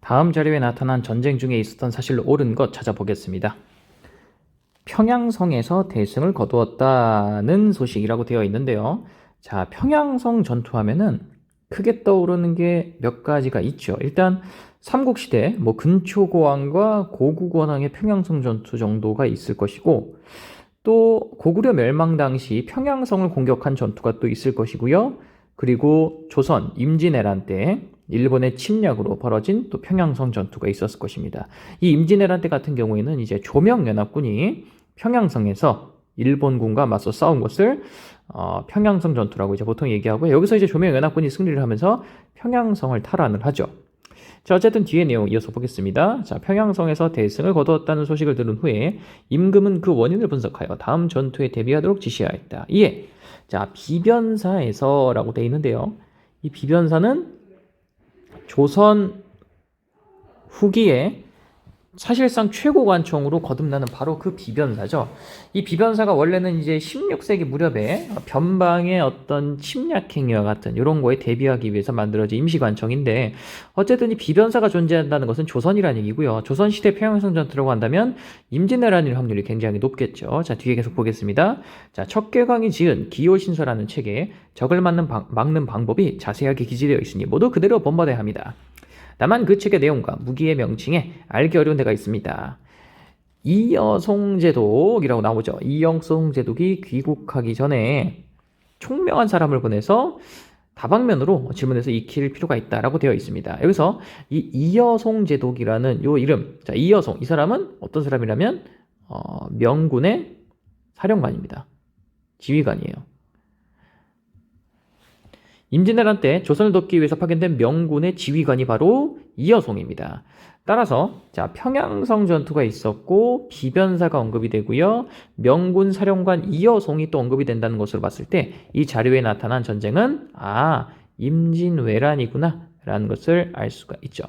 다음 자료에 나타난 전쟁 중에 있었던 사실로 옳은 것 찾아보겠습니다. 평양성에서 대승을 거두었다는 소식이라고 되어 있는데요. 자, 평양성 전투하면은 크게 떠오르는 게 몇 가지가 있죠. 일단 삼국시대 근초고왕과 고구권왕의 평양성 전투 정도가 있을 것이고, 또 고구려 멸망 당시 평양성을 공격한 전투가 또 있을 것이고요. 그리고 조선 임진왜란 때 일본의 침략으로 벌어진 또 평양성 전투가 있었을 것입니다. 이 임진왜란 때 같은 경우에는 이제 조명연합군이 평양성에서 일본군과 맞서 싸운 것을 평양성 전투라고 이제 보통 얘기하고요. 여기서 이제 조명연합군이 승리를 하면서 평양성을 탈환을 하죠. 자, 어쨌든 뒤에 내용 이어서 보겠습니다. 자, 평양성에서 대승을 거두었다는 소식을 들은 후에 임금은 그 원인을 분석하여 다음 전투에 대비하도록 지시하였다. 이에 자, 비변사에서라고 되어 있는데요. 이 비변사는 조선 후기에 사실상 최고 관청으로 거듭나는 바로 그 비변사죠. 이 비변사가 원래는 이제 16세기 무렵에 변방의 어떤 침략 행위와 같은 이런 거에 대비하기 위해서 만들어진 임시관청인데, 어쨌든 이 비변사가 존재한다는 것은 조선이라는 얘기고요. 조선시대 평양성 전투라고 한다면 임진왜란일 확률이 굉장히 높겠죠. 자, 뒤에 계속 보겠습니다. 자, 척계광이 지은 기요신서라는 책에 적을 막는 방법이 자세하게 기재되어 있으니 모두 그대로 본받아야 합니다. 다만 그 책의 내용과 무기의 명칭에 알기 어려운 데가 있습니다. 이여송제독이라고 나오죠. 이여송제독이 귀국하기 전에 총명한 사람을 보내서 다방면으로 질문해서 익힐 필요가 있다라고 되어 있습니다. 여기서 이 이여송제독이라는 요 이름, 자, 이여송, 이 사람은 어떤 사람이라면 명군의 사령관입니다. 지휘관이에요. 임진왜란 때 조선을 돕기 위해서 파견된 명군의 지휘관이 바로 이여송입니다. 따라서 자, 평양성 전투가 있었고 비변사가 언급이 되고요. 명군 사령관 이여송이 또 언급이 된다는 것으로 봤을 때 이 자료에 나타난 전쟁은 임진왜란이구나 라는 것을 알 수가 있죠.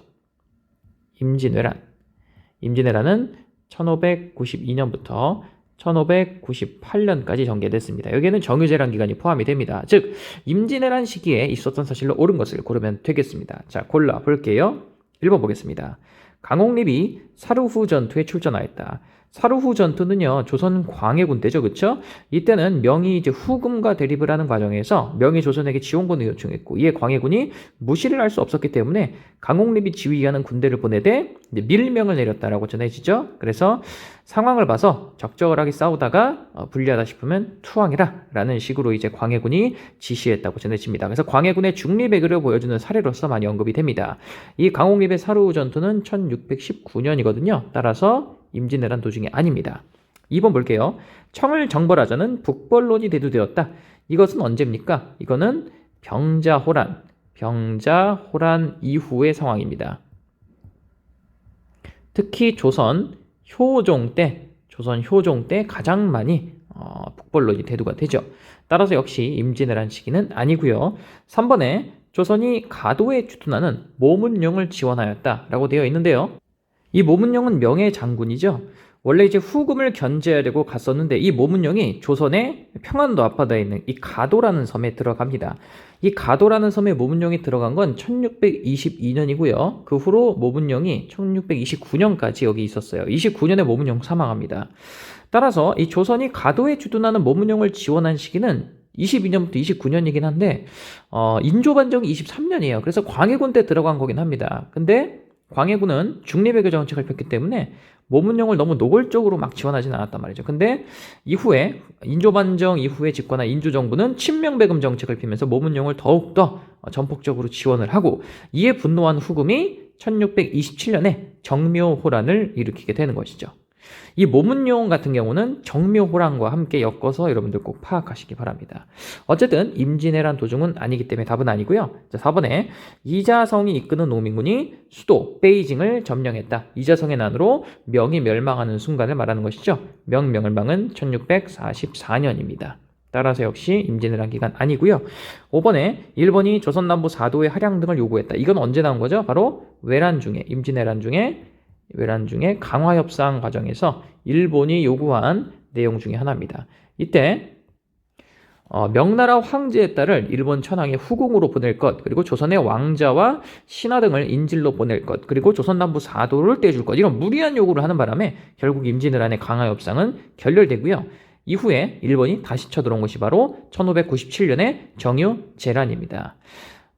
임진왜란은 1592년부터 1598년까지 전개됐습니다. 여기에는 정유재란 기간이 포함이 됩니다. 즉 임진왜란 시기에 있었던 사실로 옳은 것을 고르면 되겠습니다. 자, 골라볼게요. 1번 보겠습니다. 강홍립이 사루후 전투에 출전하였다. 사루후 전투는요, 조선 광해군 때죠, 그쵸? 이때는 명이 이제 후금과 대립을 하는 과정에서 명이 조선에게 지원군을 요청했고, 이에 광해군이 무시를 할 수 없었기 때문에 강홍립이 지휘하는 군대를 보내되 밀명을 내렸다라고 전해지죠. 그래서 상황을 봐서 적절하게 싸우다가 불리하다 싶으면 투항해라 라는 식으로 이제 광해군이 지시했다고 전해집니다. 그래서 광해군의 중리배기를 보여주는 사례로서 많이 언급이 됩니다. 이 강홍립의 사루후 전투는 1619년이거든요. 따라서 임진왜란 도중이 아닙니다. 2번 볼게요. 청을 정벌하자는 북벌론이 대두되었다. 이것은 언제입니까? 이거는 병자호란 이후의 상황입니다. 특히 조선 효종 때 가장 많이 북벌론이 대두가 되죠. 따라서 역시 임진왜란 시기는 아니고요. 3번에 조선이 가도에 주둔하는 모문룡을 지원하였다라고 되어 있는데요. 이 모문룡은 명의 장군이죠. 원래 이제 후금을 견제해야 되고 갔었는데 이 모문룡이 조선의 평안도 앞바다에 있는 이 가도라는 섬에 들어갑니다. 이 가도라는 섬에 모문룡이 들어간 건 1622년이고요. 그 후로 모문룡이 1629년까지 여기 있었어요. 29년에 모문룡 사망합니다. 따라서 이 조선이 가도에 주둔하는 모문룡을 지원한 시기는 22년부터 29년이긴 한데 인조반정이 23년이에요. 그래서 광해군 때 들어간 거긴 합니다. 근데 광해군은 중립외교 정책을 폈기 때문에 모문룡을 너무 노골적으로 막 지원하지는 않았단 말이죠. 근데 이후에 인조반정 이후에 집권한 인조정부는 친명배금 정책을 피면서 모문룡을 더욱더 전폭적으로 지원을 하고, 이에 분노한 후금이 1627년에 정묘호란을 일으키게 되는 것이죠. 이 모문룡 같은 경우는 정묘호란과 함께 엮어서 여러분들 꼭 파악하시기 바랍니다. 어쨌든 임진왜란 도중은 아니기 때문에 답은 아니고요. 자, 4번에 이자성이 이끄는 농민군이 수도 베이징을 점령했다. 이자성의 난으로 명이 멸망하는 순간을 말하는 것이죠. 명멸망은 1644년입니다. 따라서 역시 임진왜란 기간 아니고요. 5번에 일본이 조선 남부 4도의 할양 등을 요구했다. 이건 언제 나온 거죠? 바로 임진왜란 중에 강화협상 과정에서 일본이 요구한 내용 중에 하나입니다. 이때 명나라 황제의 딸을 일본 천황의 후궁으로 보낼 것, 그리고 조선의 왕자와 신하 등을 인질로 보낼 것, 그리고 조선 남부 사도를 떼줄 것, 이런 무리한 요구를 하는 바람에 결국 임진왜란의 강화 협상은 결렬되고요. 이후에 일본이 다시 쳐들어온 것이 바로 1597년의 정유재란입니다.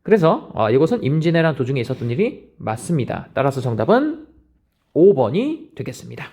그래서 이것은 임진왜란 도중에 있었던 일이 맞습니다. 따라서 정답은 5번이 되겠습니다.